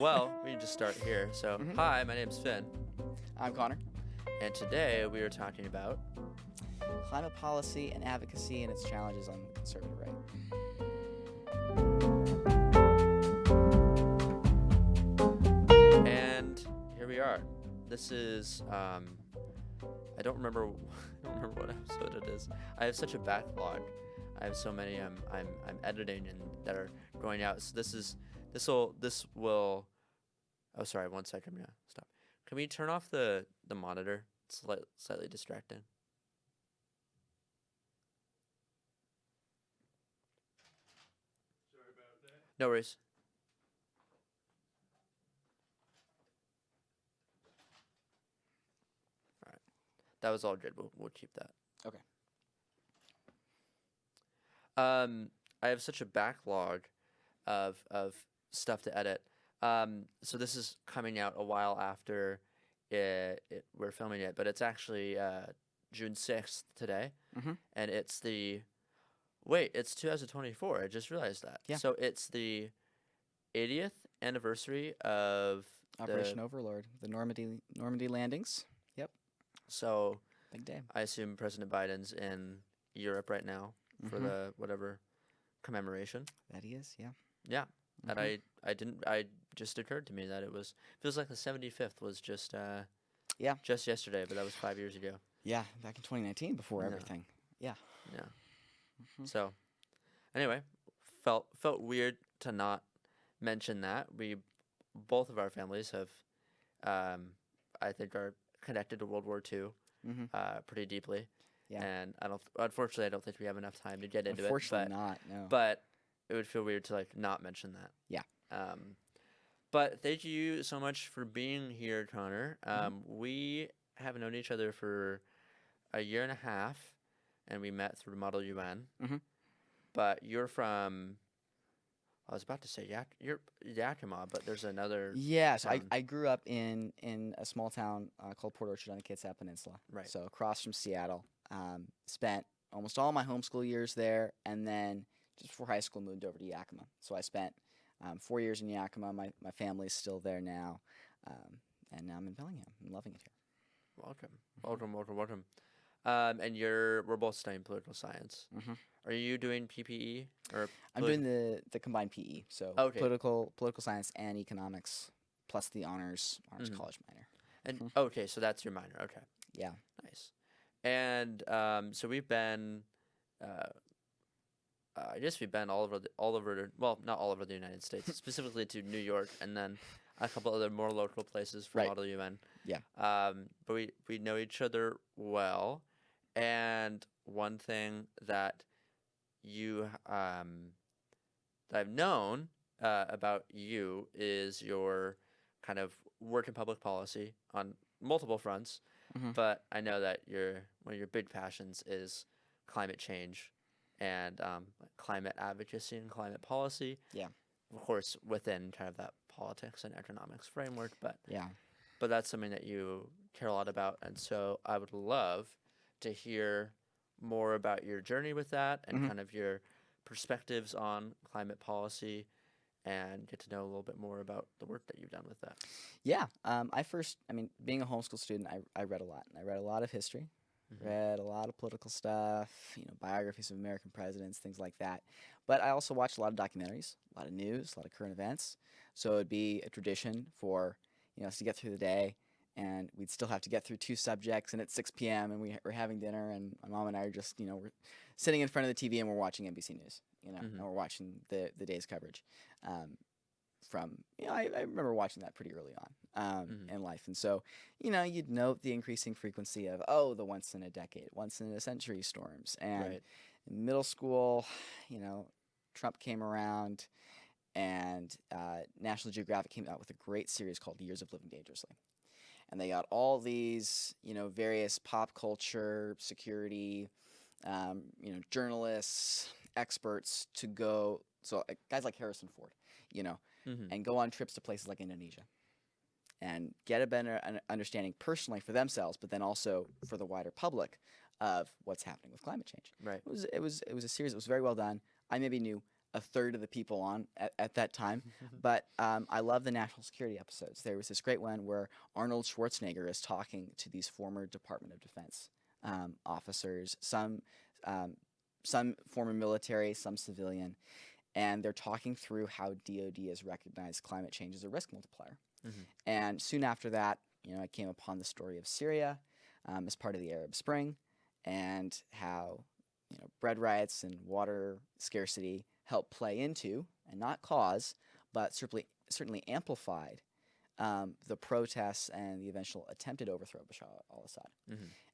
Well, we can just start here. So, hi, my name's Finn, I'm Connor. and today we are talking about Climate policy and advocacy and its challenges on the conservative right. and here we are. This is I don't remember I don't remember what episode it is. I have such a backlog. I have so many I'm editing and that are going out. So this will oh, sorry, 1 second. Yeah, stop. Can we turn off the monitor? It's slightly distracting. Sorry about that. No worries. All right, that was all good. We'll keep that. Okay. I have such a backlog of stuff to edit. So this is coming out a while after we're filming it, but it's actually June 6th today, and it's it's 2024. I just realized that. Yeah. So it's the 80th anniversary of Operation Overlord, the Normandy landings. Yep, So big day. I assume President Biden's in Europe right now for the whatever commemoration. That he is, yeah. Yeah. And I just occurred to me that feels like the 75th was just just yesterday, but that was 5 years ago. Yeah, back in 2019 before Yeah. everything. Yeah. Yeah. So anyway, felt weird to not mention that. Both of our families have I think are connected to World War II pretty deeply. Yeah. And unfortunately I don't think we have enough time to get into Unfortunately it. not, no. But it would feel weird to not mention that. Yeah. But thank you so much for being here, Connor. We have known each other for a year and a half, and we met through Model UN. But you're from, I was about to say you're Yakima, but there's another. Yeah, so town. I grew up in a small town called Port Orchard on the Kitsap Peninsula. Right. So across from Seattle. Spent almost all my homeschool years there, and then just before high school moved over to Yakima. So I spent 4 years in Yakima. My family's still there now, and now I'm in Bellingham. I'm loving it here. Welcome. And we're both studying political science. Are you doing PPE or? I'm doing the combined PE, so political science and economics, plus the honors college minor. And okay, so that's your minor. Okay. Yeah. Nice. And so we've been, I guess we've been all over. Well, not all over the United States, specifically to New York, and then a couple other more local places for Model UN. Yeah. But we know each other well, and one thing that that I've known about you is your kind of work in public policy on multiple fronts. But I know that one of your big passions is climate change and climate advocacy and climate policy. Yeah. Of course, within kind of that politics and economics framework, but Yeah. but that's something that you care a lot about, and so I would love to hear more about your journey with that and kind of your perspectives on climate policy and get to know a little bit more about the work that you've done with that. Yeah. Being a homeschool student, I read a lot. I read a lot of history, read a lot of political stuff, biographies of American presidents, things like that. But I also watched a lot of documentaries, a lot of news, a lot of current events. So it'd be a tradition for us to get through the day, and we'd still have to get through 2 subjects, and at 6 p.m. and we're having dinner, and my mom and I are just we're sitting in front of the TV and we're watching NBC News, and we're watching the day's coverage. I remember watching that pretty early on in life, and so you'd note the increasing frequency of the once in a decade, once in a century storms, and in middle school, Trump came around, and National Geographic came out with a great series called Years of Living Dangerously. And they got all these, various pop culture, security, journalists, experts to go. So guys like Harrison Ford, and go on trips to places like Indonesia and get a better understanding personally for themselves, but then also for the wider public of what's happening with climate change. Right. It was a series that was very well done. I maybe knew a third of the people on at that time. But I love the national security episodes. There was this great one where Arnold Schwarzenegger is talking to these former Department of Defense officers, some former military, some civilian, and they're talking through how DoD has recognized climate change as a risk multiplier. And soon after that, I came upon the story of Syria as part of the Arab Spring, and how bread riots and water scarcity helped play into, and not cause, but certainly amplified the protests and the eventual attempted overthrow of Bashar al-Assad.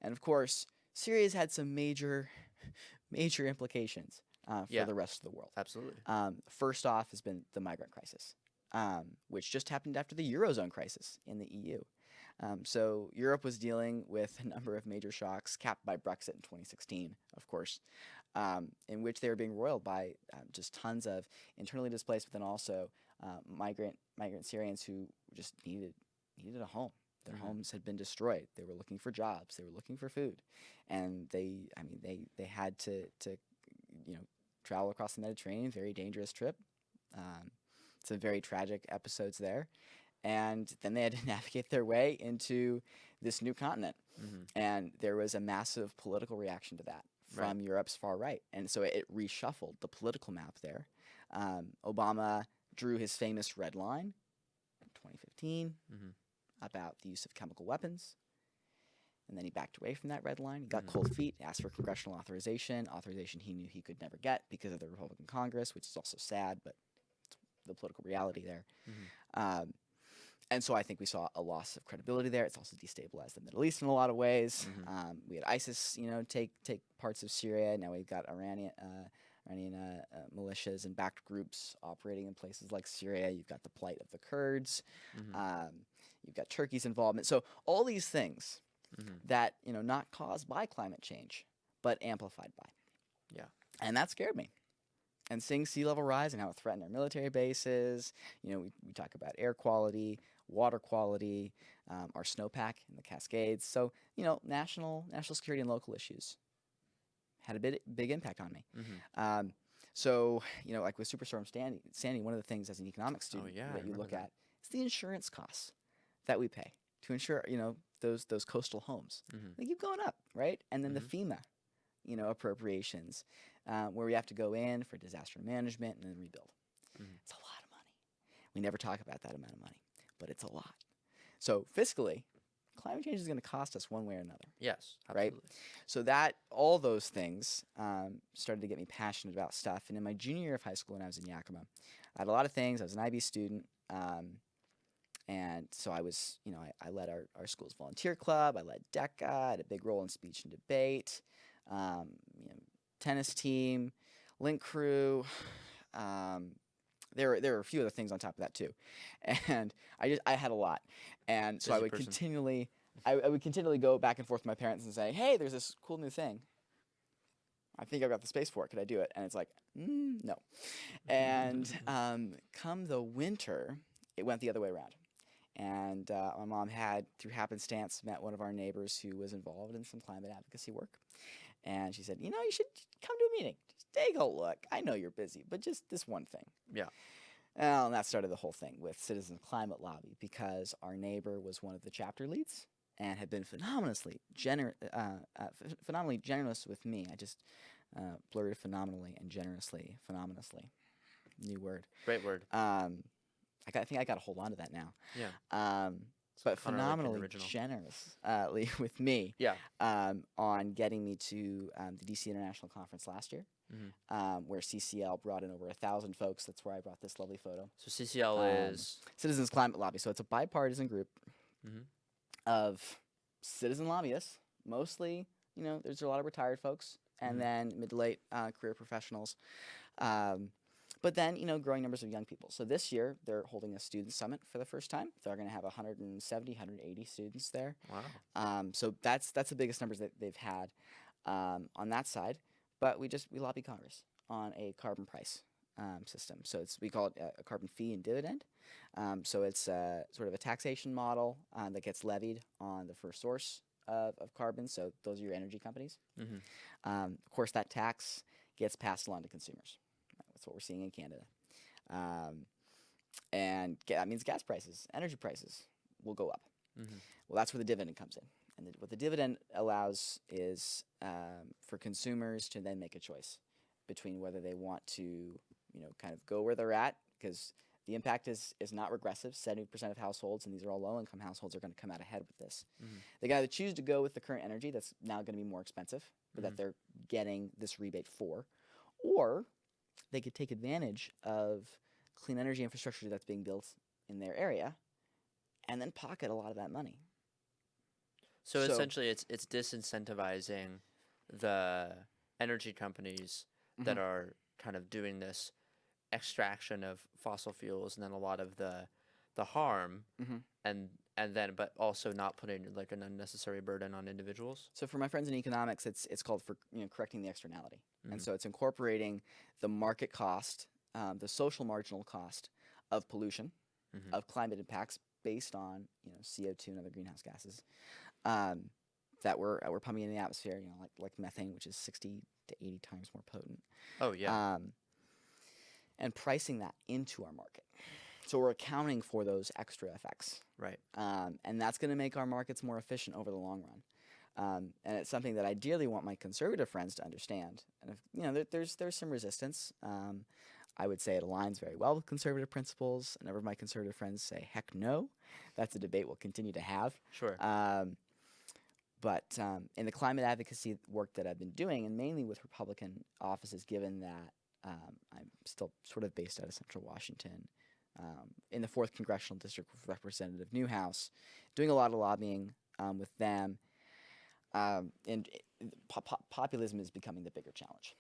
And of course, Syria's had some major implications for the rest of the world. Absolutely. First off has been the migrant crisis, which just happened after the Eurozone crisis in the EU. So Europe was dealing with a number of major shocks, capped by Brexit in 2016, of course, in which they were being roiled by just tons of internally displaced, but then also migrant Syrians who just needed a home. Their homes had been destroyed. They were looking for jobs. They were looking for food, and they had to travel across the Mediterranean. Very dangerous trip. Some very tragic episodes there. And then they had to navigate their way into this new continent. And there was a massive political reaction to that from Europe's far right. And so it reshuffled the political map there. Obama drew his famous red line in 2015 about the use of chemical weapons. And then he backed away from that red line. He got cold feet, asked for congressional authorization he knew he could never get because of the Republican Congress, which is also sad, but it's the political reality there. And so I think we saw a loss of credibility there. It's also destabilized the Middle East in a lot of ways. We had ISIS, take parts of Syria. Now we've got Iranian militias and backed groups operating in places like Syria. You've got the plight of the Kurds. You've got Turkey's involvement. So all these things that, not caused by climate change, but amplified by. Yeah. And that scared me. And seeing sea level rise and how it threatened our military bases, we talk about air quality, water quality, our snowpack in the Cascades. So, national security and local issues had a big impact on me. So, like with Superstorm Sandy, one of the things as an economics student that you look at is the insurance costs that we pay to insure, those coastal homes. They keep going up, right? And then the FEMA, appropriations, where we have to go in for disaster management and then rebuild. It's a lot of money. We never talk about that amount of money, but it's a lot. So fiscally, climate change is going to cost us one way or another. Yes, absolutely. Right? So all those things started to get me passionate about stuff. And in my junior year of high school when I was in Yakima, I had a lot of things. I was an IB student. And so I was, I led our school's volunteer club. I led DECA. I had a big role in speech and debate. Tennis team, link crew. There were a few other things on top of that too, and I had a lot, and so I would continually go back and forth with my parents and say, hey, there's this cool new thing. I think I've got the space for it. Could I do it? And it's like, no. And come the winter, it went the other way around. And my mom had, through happenstance, met one of our neighbors who was involved in some climate advocacy work. And she said, you should come to a meeting. Just take a look. I know you're busy, but just this one thing. Yeah. And that started the whole thing with Citizens Climate Lobby, because our neighbor was one of the chapter leads and had been phenomenally generous with me. I just blurred phenomenally and generously, phenomenally. New word. Great word. I think I got to hold on to that now. Yeah. But phenomenally generously with me. Yeah. On getting me to the DC International Conference last year, where CCL brought in over 1,000 folks. That's where I brought this lovely photo. So CCL is Citizens Climate Lobby. So it's a bipartisan group of citizen lobbyists. Mostly, there's a lot of retired folks, and then mid to late career professionals. But then, growing numbers of young people. So this year, they're holding a student summit for the first time. They're going to have 170, 180 students there. Wow. So that's the biggest numbers that they've had on that side. But we lobby Congress on a carbon price system. So we call it a carbon fee and dividend. So it's sort of a taxation model that gets levied on the first source of carbon. So those are your energy companies. Of course, that tax gets passed along to consumers. That's what we're seeing in Canada. And that means gas prices, energy prices will go up. Mm-hmm. Well, that's where the dividend comes in. And what the dividend allows is for consumers to then make a choice between whether they want to, kind of go where they're at, because the impact is not regressive. 70% of households, and these are all low-income households, are going to come out ahead with this. Mm-hmm. They can either choose to go with the current energy that's now going to be more expensive, but that they're getting this rebate for, or they could take advantage of clean energy infrastructure that's being built in their area and then pocket a lot of that money. So essentially, it's disincentivizing the energy companies that are kind of doing this extraction of fossil fuels, and then a lot of the harm, and then but also not putting like an unnecessary burden on individuals. So for my friends in economics, it's called for correcting the externality, and so it's incorporating the market cost, the social marginal cost of pollution, of climate impacts based on CO2 and other greenhouse gases. That we're pumping in the atmosphere, like methane, which is 60 to 80 times more potent. Oh yeah. And pricing that into our market, so we're accounting for those extra effects. Right. And that's going to make our markets more efficient over the long run. And it's something that I ideally want my conservative friends to understand. And if there's some resistance. I would say it aligns very well with conservative principles. A number of my conservative friends say, heck no. That's a debate we'll continue to have. Sure. But in the climate advocacy work that I've been doing, and mainly with Republican offices, given that I'm still sort of based out of Central Washington, in the 4th Congressional District with Representative Newhouse, doing a lot of lobbying with them, and populism is becoming the bigger challenge.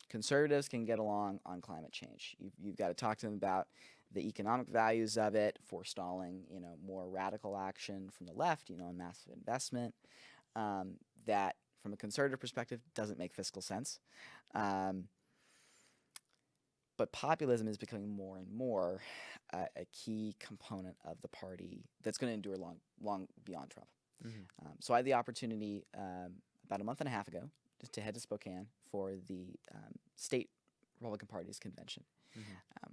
Conservatives can get along on climate change. You've got to talk to them about the economic values of it, forestalling, more radical action from the left, on massive investment, that from a conservative perspective doesn't make fiscal sense. But populism is becoming more and more a key component of the party that's going to endure long beyond Trump. So I had the opportunity about a month and a half ago to head to Spokane for the state Republican Party's convention.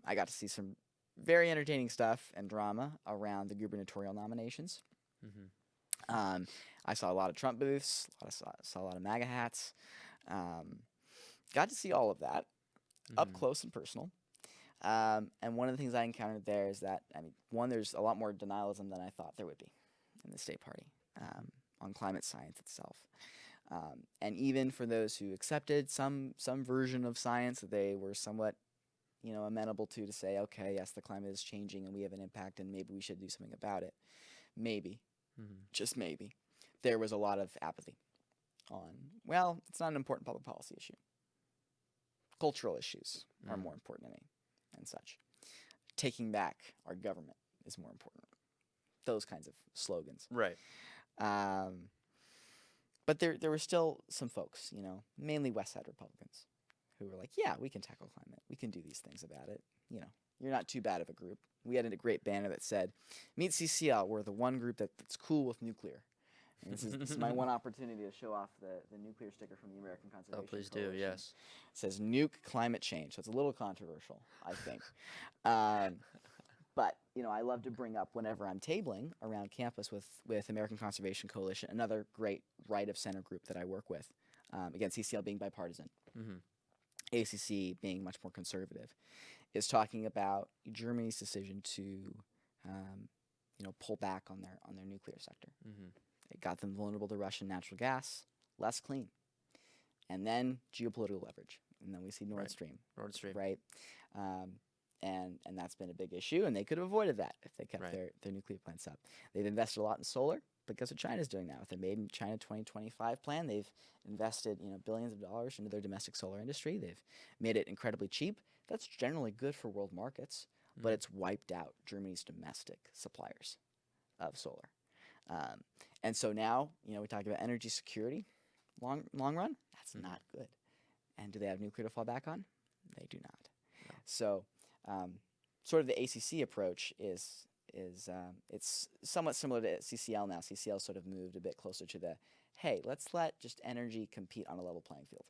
I got to see some very entertaining stuff and drama around the gubernatorial nominations. I saw a lot of Trump booths, saw a lot of MAGA hats. Got to see all of that up close and personal. And one of the things I encountered there is that, one, there's a lot more denialism than I thought there would be in the state party on climate science itself. And even for those who accepted some version of science that they were somewhat amenable to say, okay, yes, the climate is changing and we have an impact and maybe we should do something about it. Maybe, just maybe, there was a lot of apathy on, well, it's not an important public policy issue. Cultural issues are more important to me and such. Taking back our government is more important. Those kinds of slogans. Right. But there were still some folks, mainly West Side Republicans, who were like, yeah, we can tackle climate. We can do these things about it. You're not too bad of a group. We had a great banner that said, meet CCL. We're the one group that's cool with nuclear. And this is my one opportunity to show off the nuclear sticker from the American Conservation Oh, please Coalition. do, yes. It says nuke climate change. So it's a little controversial, I think. But, I love to bring up whenever I'm tabling around campus with American Conservation Coalition, another great right-of-center group that I work with. Again, CCL being bipartisan, ACC being much more conservative, is talking about Germany's decision to, pull back on their nuclear sector. It got them vulnerable to Russian natural gas, less clean, and then geopolitical leverage, and then we see Nord Stream. Right. And that's been a big issue, and they could have avoided that if they kept their nuclear plants up. They've invested a lot in solar, but guess what China's doing now? With their Made in China 2025 plan, they've invested billions of dollars into their domestic solar industry. They've made it incredibly cheap. That's generally good for world markets, but it's wiped out Germany's domestic suppliers of solar. And so now, we talk about energy security, long run. That's not good. And do they have nuclear to fall back on? They do not. No. So, sort of the ACC approach is it's somewhat similar to CCL now. CCL sort of moved a bit closer to the, hey, let's let just energy compete on a level playing field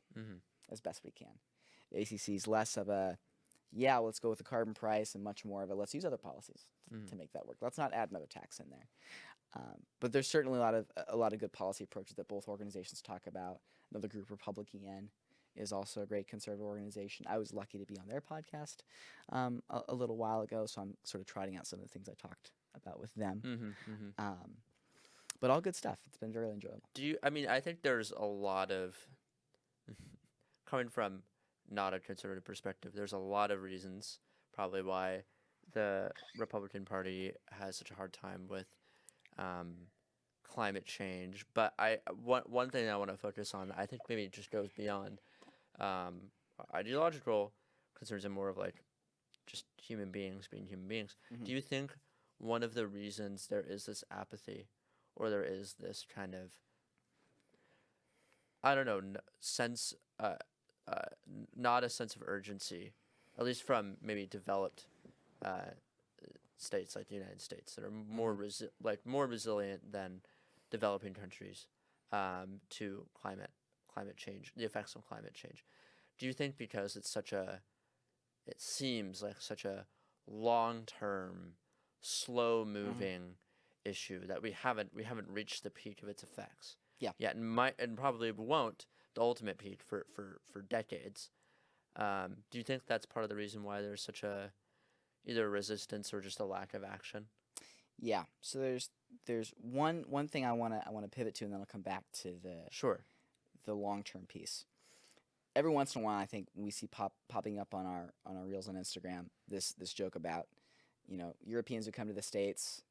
as best we can. The ACC is less of a, yeah, let's go with the carbon price, and much more of a, let's use other policies to make that work. Let's not add another tax in there. But there's certainly a lot of good policy approaches that both organizations talk about. Another group, Republican, is also a great conservative organization. I was lucky to be on their podcast a little while ago, so I'm sort of trotting out some of the things I talked about with them. But all good stuff. It's been very enjoyable. I think there's a lot of, coming from not a conservative perspective, there's a lot of reasons probably why the Republican Party has such a hard time with climate change. But one thing I want to focus on, I think maybe it just goes beyond ideological concerns and more of like just human beings being human beings. Do you think one of the reasons there is this apathy, or there is this kind of, I don't know, sense, not a sense of urgency, at least from maybe developed states like the United States that are more more resilient than developing countries to climate change, the effects of climate change? Do you think because it seems like such a long-term, slow-moving issue that we haven't reached the peak of its effects yet, and probably won't the ultimate peak for decades? Do you think that's part of the reason why there's such a either a resistance or just a lack of action? Yeah. So there's one thing I wanna pivot to, and then I'll come back to the long-term piece. Every once in a while, I think we see popping up on our reels on Instagram this joke about, Europeans who come to the States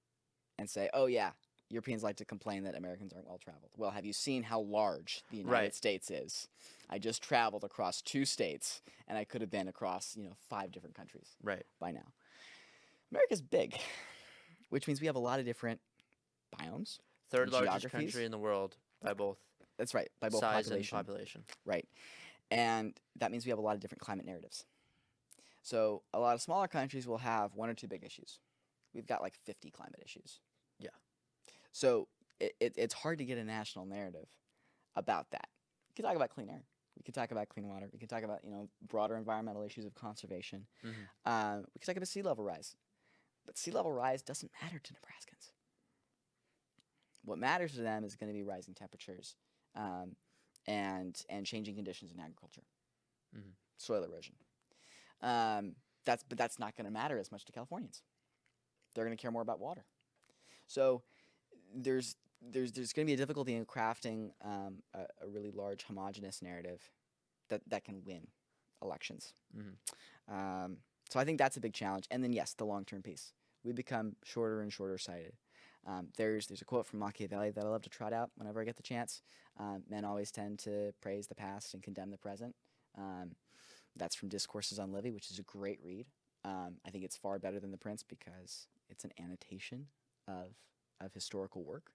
and say, oh yeah, Europeans like to complain that Americans aren't well traveled. Well, have you seen how large the United States is? I just traveled across 2 states, and I could have been across 5 different countries by now. America's big, which means we have a lot of different biomes. Third largest country in the world by both. That's right, by both size and population. Right, and that means we have a lot of different climate narratives. So a lot of smaller countries will have 1 or 2 big issues. We've got like 50 climate issues. Yeah. So it's hard to get a national narrative about that. We could talk about clean air. We could talk about clean water. We could talk about broader environmental issues of conservation. We could talk about sea level rise. But sea level rise doesn't matter to Nebraskans. What matters to them is going to be rising temperatures and changing conditions in agriculture, soil erosion. But that's not going to matter as much to Californians. They're going to care more about water. So there's going to be a difficulty in crafting a really large homogenous narrative that can win elections. So I think that's a big challenge. And then yes, the long-term piece. We become shorter and shorter sighted. There's a quote from Machiavelli that I love to trot out whenever I get the chance. Men always tend to praise the past and condemn the present. That's from Discourses on Livy, which is a great read. I think it's far better than The Prince because it's an annotation of historical work,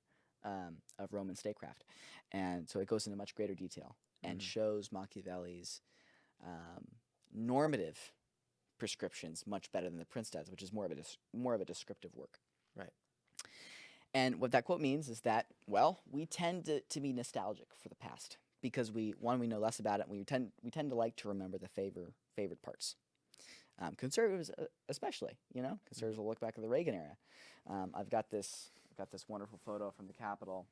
of Roman statecraft. And so it goes into much greater detail and shows Machiavelli's normative prescriptions much better than The Prince does, which is more of a descriptive work. Right. And what that quote means is that, well, we tend to be nostalgic for the past because we know less about it. And we tend to like to remember the favored parts. Conservatives, especially, conservatives will look back at the Reagan era. I've got this wonderful photo from the Capitol.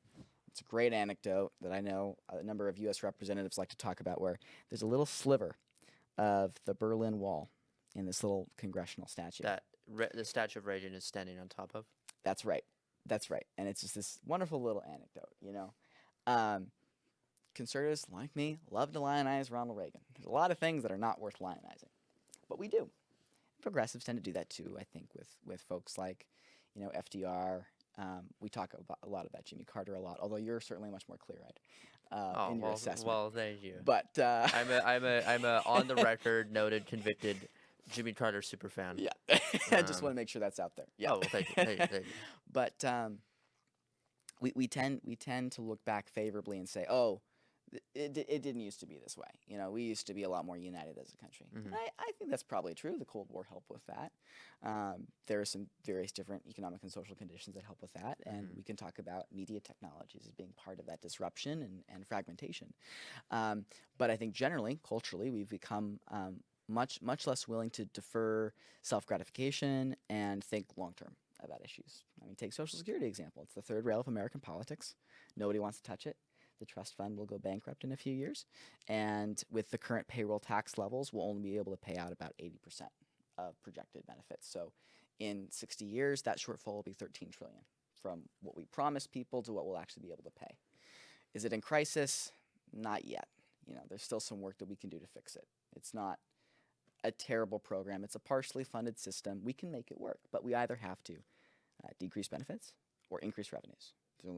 It's a great anecdote that I know a number of U.S. representatives like to talk about, where there's a little sliver of the Berlin Wall in this little congressional statue. That the statue of Reagan is standing on top of? That's right. And it's just this wonderful little anecdote, Conservatives, like me, love to lionize Ronald Reagan. There's a lot of things that are not worth lionizing, but we do. Progressives tend to do that too, I think, with folks like, FDR. We talk a lot about Jimmy Carter a lot, although you're certainly much more clear-eyed in your assessment. Well, thank you. But I'm a on the record, noted, convicted Jimmy Carter super fan. Yeah, I just want to make sure that's out there. Yeah. Oh, well, thank you. But we tend to look back favorably and say, oh, it didn't used to be this way. You know, we used to be a lot more united as a country. Mhm. And I think that's probably true. The Cold War helped with that. There are some various different economic and social conditions that help with that. And Mhm. we can talk about media technologies as being part of that disruption and fragmentation. But I think generally, culturally, we've become much less willing to defer self-gratification and think long-term about issues. I mean, take Social Security example. It's the third rail of American politics. Nobody wants to touch it. The trust fund will go bankrupt in a few years. And with the current payroll tax levels, we'll only be able to pay out about 80% of projected benefits. So in 60 years, that shortfall will be 13 trillion from what we promised people to what we'll actually be able to pay. Is it in crisis? Not yet. You know, there's still some work that we can do to fix it. It's not a terrible program. It's a partially funded system. We can make it work, but we either have to decrease benefits or increase revenues.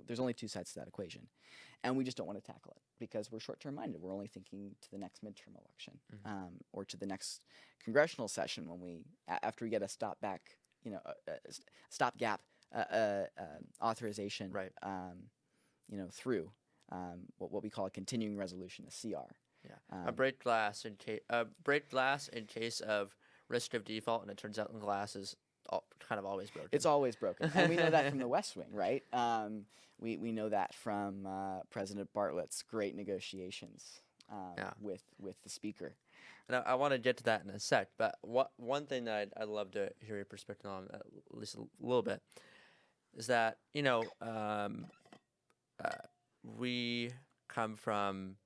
There's only two sides to that equation. And we just don't want to tackle it because we're short-term minded. We're only thinking to the next midterm election or to the next congressional session when after we get a stopgap authorization, Right. Through what we call a continuing resolution, a CR. Yeah. A break glass in case of risk of default, and it turns out the glass is kind of always broken. It's always broken, and we know that from the West Wing, right? We know that from President Bartlett's great negotiations with the Speaker. And I want to get to that in a sec, but one thing that I'd love to hear your perspective on, at least a little bit, is that we come from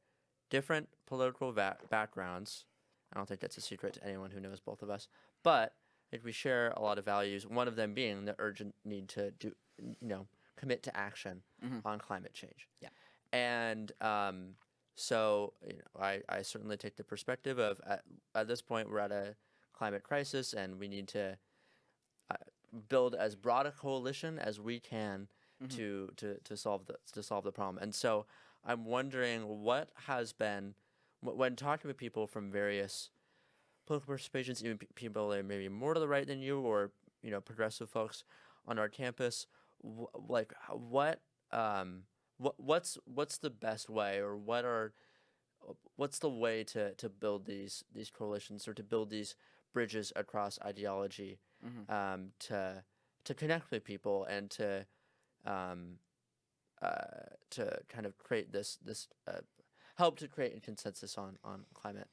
different political backgrounds. I don't think that's a secret to anyone who knows both of us, but we share a lot of values. One of them being the urgent need to commit to action on climate change. Yeah. And so I certainly take the perspective of at this point we're at a climate crisis and we need to build as broad a coalition as we can to solve the problem. And so I'm wondering what has been, when talking with people from various political participations, even people that are maybe more to the right than you, or progressive folks on our campus, what's the best way, or what's the way to build these coalitions or to build these bridges across ideology, to connect with people and to kind of create this help to create a consensus on climate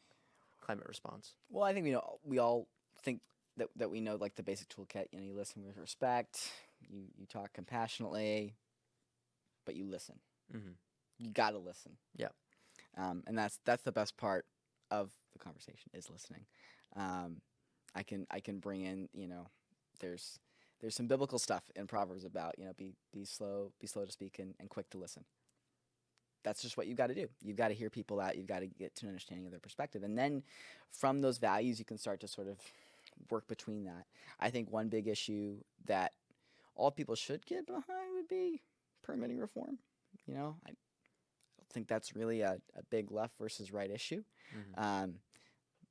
response. Well, I think we all think that we know like the basic toolkit. You listen with respect, you talk compassionately, but you listen. You gotta listen. Yeah. And that's the best part of the conversation is listening. I can bring in there's some biblical stuff in Proverbs about be slow to speak and quick to listen. That's just what you've got to do. You've got to hear people out. You've got to get to an understanding of their perspective. And then from those values, you can start to sort of work between that. I think one big issue that all people should get behind would be permitting reform. I don't think that's really a big left versus right issue.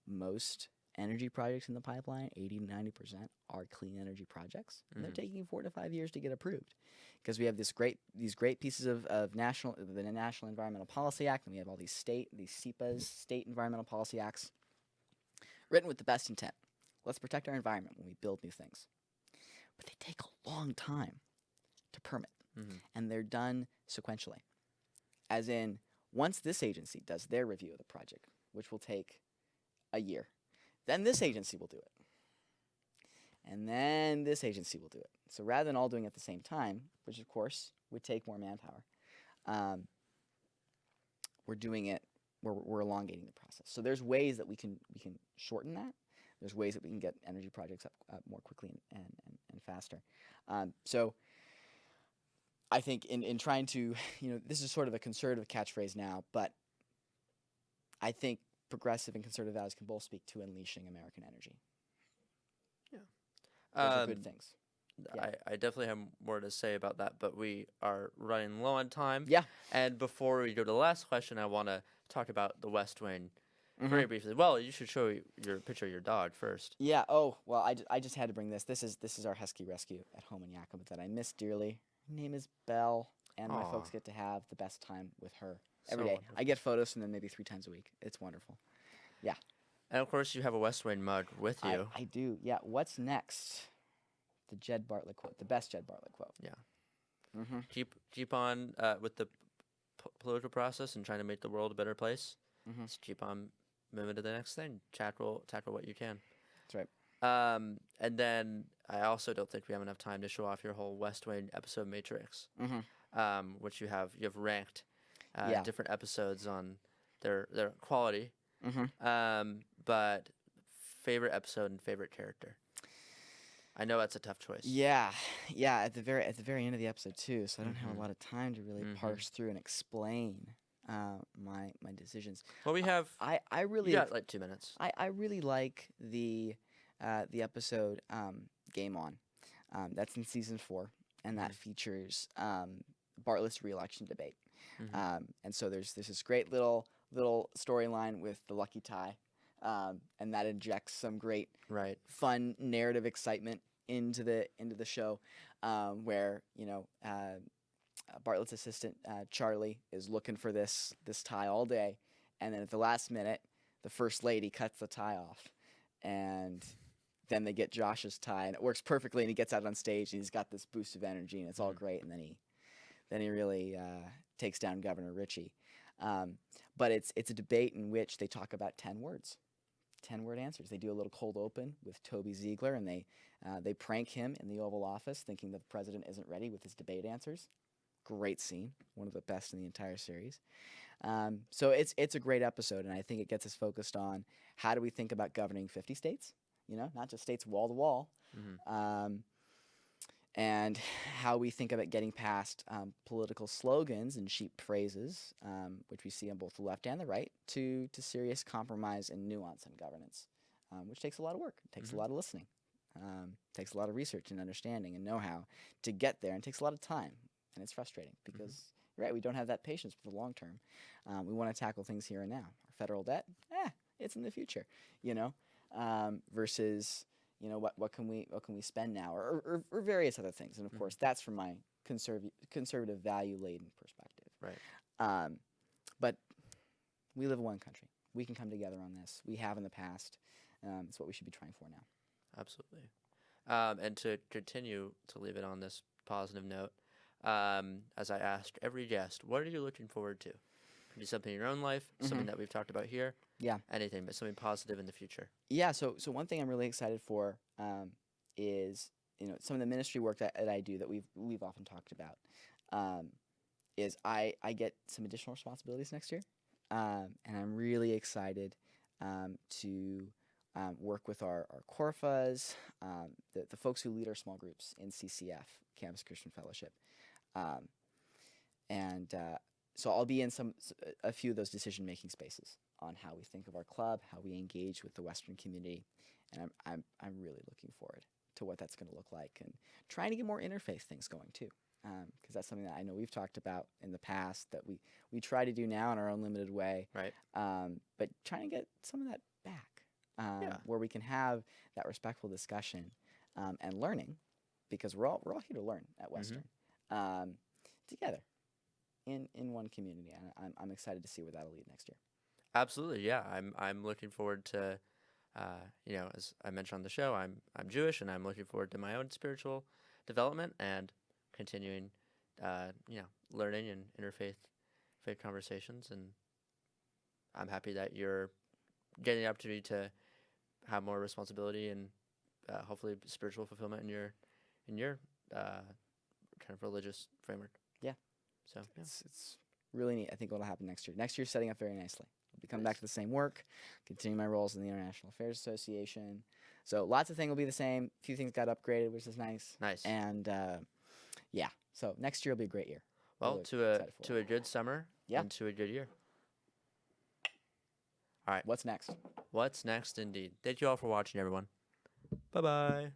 Most energy projects in the pipeline, 80-90%, are clean energy projects. And they're taking 4 to 5 years to get approved. Because we have these great pieces of the National Environmental Policy Act, and we have all these SEPAs, State Environmental Policy Acts, written with the best intent. Let's protect our environment when we build new things. But they take a long time to permit, and they're done sequentially. As in, once this agency does their review of the project, which will take a year, then this agency will do it. And then this agency will do it. So rather than all doing it at the same time, which of course would take more manpower, we're doing it, we're elongating the process. So there's ways that we can shorten that. There's ways that we can get energy projects up more quickly and faster. So I think in trying to, this is sort of a conservative catchphrase now, but I think progressive and conservative values can both speak to unleashing American energy. Those are good things. Yeah. I definitely have more to say about that, but we are running low on time. Yeah. And before we go to the last question, I want to talk about the West Wing very briefly. Well, you should show your picture of your dog first. Yeah. Oh, well, I just had to bring this. This is our husky rescue at home in Yakima that I miss dearly. Her name is Belle, and my folks get to have the best time with her. every So day. wonderful. I get photos from them maybe 3 times a week. It's wonderful. And of course, you have a West Wing mug with you. I do. Yeah. What's next? The Jed Bartlett quote. The best Jed Bartlett quote. Yeah. Mm-hmm. Keep on with the political process and trying to make the world a better place. Mm-hmm. Just keep on moving to the next thing. Tackle what you can. That's right. And then I also don't think we have enough time to show off your whole West Wing episode matrix, Mm-hmm. which you have ranked Yeah. different episodes on their quality. Mm-hmm. But favorite episode and favorite character. I know that's a tough choice. Yeah. At the very end of the episode too, so I don't have Mhm. a lot of time to really Mhm. parse through and explain my decisions. Well, we have. I You really got like 2 minutes. I really like the episode Game On. That's in season 4, and that features Bartlett's re-election debate. Mhm. And so there's this great little storyline with the lucky tie, and that injects some great Right. fun narrative excitement into the show, where Bartlett's assistant Charlie is looking for this tie all day, and then at the last minute, the first lady cuts the tie off, and then they get Josh's tie, and it works perfectly, and he gets out on stage, and he's got this boost of energy, and it's all great, and then he really takes down Governor Ritchie. But it's a debate in which they talk about 10 words. 10-word answers. They do a little cold open with Toby Ziegler, and they prank him in the Oval Office, thinking that the president isn't ready with his debate answers. Great scene, one of the best in the entire series. So it's a great episode, and I think it gets us focused on how do we think about governing 50 states, not just states wall to wall, and how we think about getting past political slogans and cheap phrases, which we see on both the left and the right, to serious compromise and nuance in governance, which takes a lot of work, takes a lot of listening, takes a lot of research and understanding and know-how to get there, and takes a lot of time, and it's frustrating because, you're right, we don't have that patience for the long term. We want to tackle things here and now. Our federal debt, it's in the future, versus what can we spend now, or various other things, and of course that's from my conservative value laden perspective. Right. But we live in one country. We can come together on this. We have in the past. It's what we should be trying for now. Absolutely. And to continue to leave it on this positive note, as I asked every guest, what are you looking forward to? Could be something in your own life, something that we've talked about here. Yeah. Anything, but something positive in the future. Yeah. So one thing I'm really excited for is some of the ministry work that I do that we've often talked about. Is I get some additional responsibilities next year, and I'm really excited to work with our Corfas, the folks who lead our small groups in CCF, Campus Christian Fellowship, and so I'll be in a few of those decision-making spaces on how we think of our club, how we engage with the Western community, and I'm really looking forward to what that's going to look like, and trying to get more interfaith things going too, because that's something that I know we've talked about in the past that we try to do now in our own limited way, right? But trying to get some of that back, where we can have that respectful discussion and learning, because we're all here to learn at Western, together in one community, and I'm excited to see where that'll lead next year. Absolutely, yeah. I'm looking forward to, as I mentioned on the show, I'm Jewish, and I'm looking forward to my own spiritual development and continuing, learning and faith conversations. And I'm happy that you're getting the opportunity to have more responsibility and hopefully spiritual fulfillment in your kind of religious framework. Yeah. So it's really neat. I think what'll happen next year. Next year's setting up very nicely. I'll be coming back to the same work, continue my roles in the International Affairs Association. So lots of things will be the same. A few things got upgraded, which is nice. Nice. And so next year will be a great year. Well, really to a good summer and to a good year. All right. What's next? What's next, indeed. Thank you all for watching, everyone. Bye-bye.